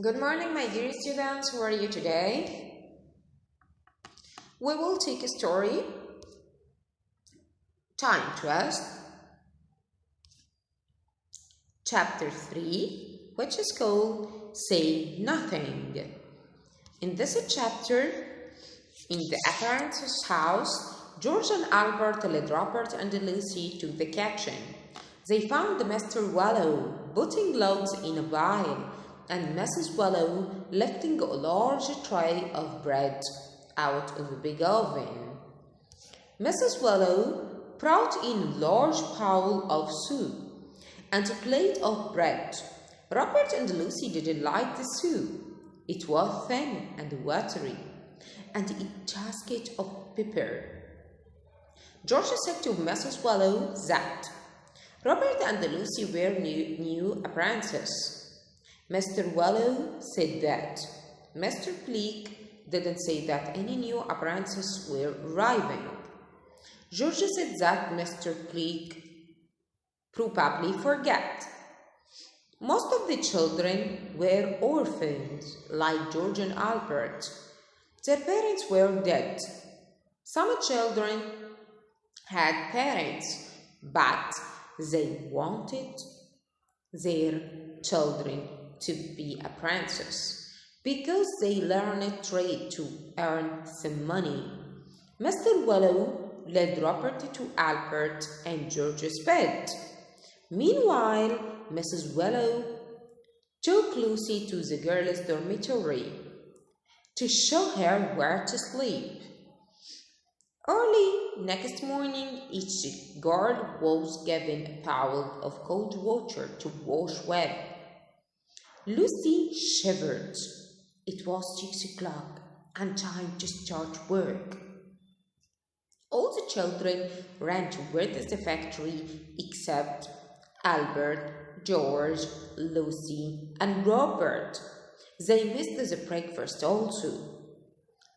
Good morning, my dear students. How are you today? We will take a story, Time Trust, chapter 3, which is called Say Nothing. In this chapter, in the apprentice's house, George and Albert led Robert and Lucy to the kitchen. They found Mr. Wallow putting logs in a pile and Mrs. Wallow lifting a large tray of bread out of a big oven. Mrs. Wallow brought in a large bowl of soup and a plate of bread. Robert and Lucy didn't like the soup. It was thin and watery, and it tasted of pepper. George said to Mrs. Wallow that Robert and Lucy were new apprentices. Mr. Wallow said that. Mr. Bleak didn't say that any new apprentices were arriving. George said that Mr. Bleak probably forgot. Most of the children were orphans, like George and Albert. Their parents were dead. Some children had parents, but they wanted their children to be apprentices because they learned a trade to earn some money. Mr. Wallow led Robert to Albert and George's bed. Meanwhile, Mrs. Wallow took Lucy to the girls' dormitory to show her where to sleep. Early next morning, each girl was given a towel of cold water to wash with. Lucy shivered. It was 6 o'clock and time to start work. All the children ran towards the factory except Albert, George, Lucy, and Robert. They missed the breakfast also.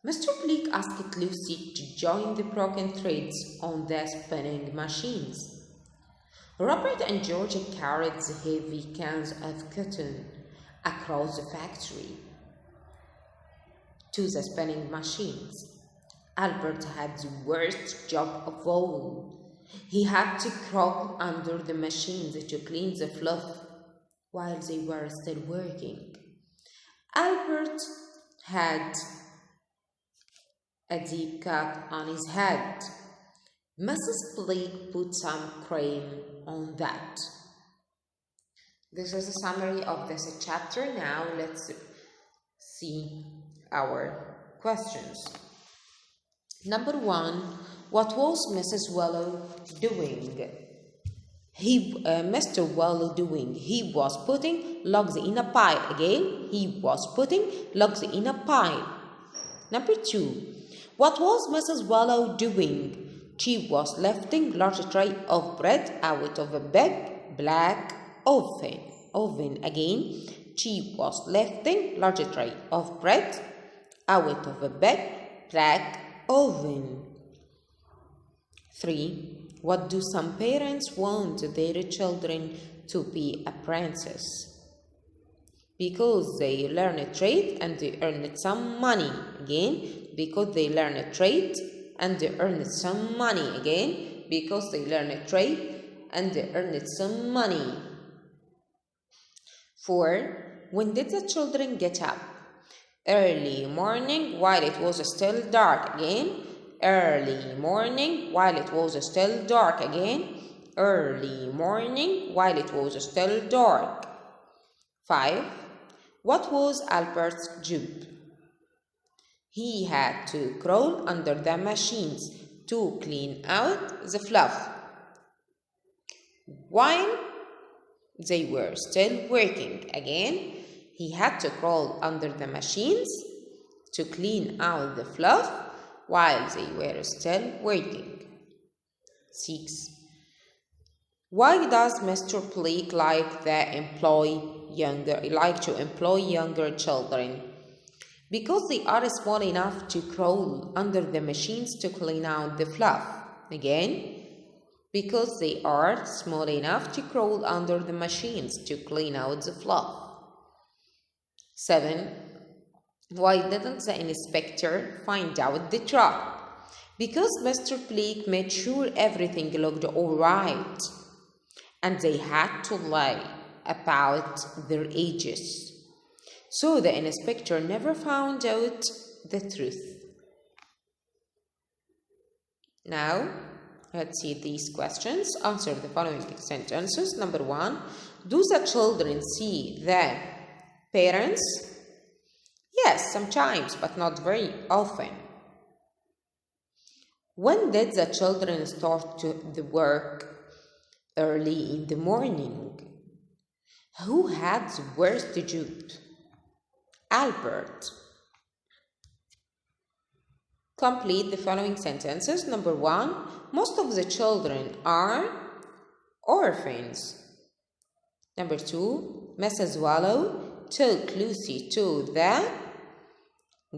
Mr. Bleak asked Lucy to join the broken threads on the spinning machines. Robert and George carried the heavy cans of cotton across the factory to the spinning machines. Albert had the worst job of all. He had to crawl under the machines to clean the fluff while they were still working. Albert had a deep cut on his head. Mrs. Bleak put some cream on that. This is a summary of this chapter. Now let's see our questions. Number 1, what was Mrs. Wallow doing? Mr. Wallow doing? He was putting logs in a pile. Again, he was putting logs in a pile. Number 2, what was Mrs. Wallow doing? She was lifting large tray of bread out of a big black oven. Again, she was lifting large tray of bread out of a big black oven. 3. What do some parents want their children to be apprentices? Because they learn a trade and they earn some money. Again, because they learn a trade and they earn some money. Again, because they learn a trade and they earn some money. 4. When did the children get up? Early morning while it was still dark. Again, early morning while it was still dark. Again, early morning while it was still dark. 5. What was Albert's job? He had to crawl under the machines to clean out the fluff while they were still working. Again, he had to crawl under the machines to clean out the fluff while they were still working. 6. Why does Mr. Bleak like to employ younger children? Because they are small enough to crawl under the machines to clean out the fluff. Again, because they are small enough to crawl under the machines to clean out the fluff. 7. Why didn't the inspector find out the truck? Because Mr. Blake made sure everything looked all right, and they had to lie about their ages. So the inspector never found out the truth. Now, let's see these questions. Answer the following sentences. Number 1. Do the children see their parents? Yes, sometimes, but not very often. When did the children start the work? Early in the morning. Who had the worst job? Albert. Complete the following sentences. Number 1. Most of the children are orphans. Number 2. Mrs. Wallow took Lucy to the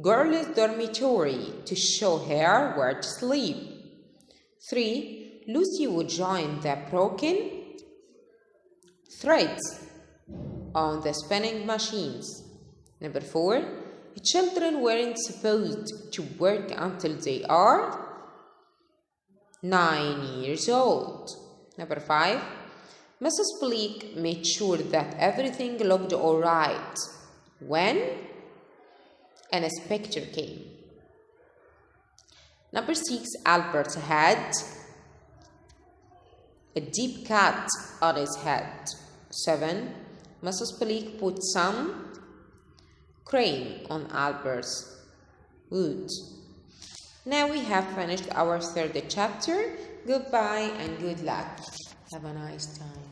girls' dormitory to show her where to sleep. 3. Lucy would join the broken threads on the spinning machines. Number 4. Children weren't supposed to work until they are 9 years old. Number 5. Mrs. Blake made sure that everything looked all right when an inspector came. Number 6. Albert had a deep cut on his head. 7. Mrs. Blake put some cream on Albert's wood. Now we have finished our third chapter. Goodbye and good luck. Have a nice time.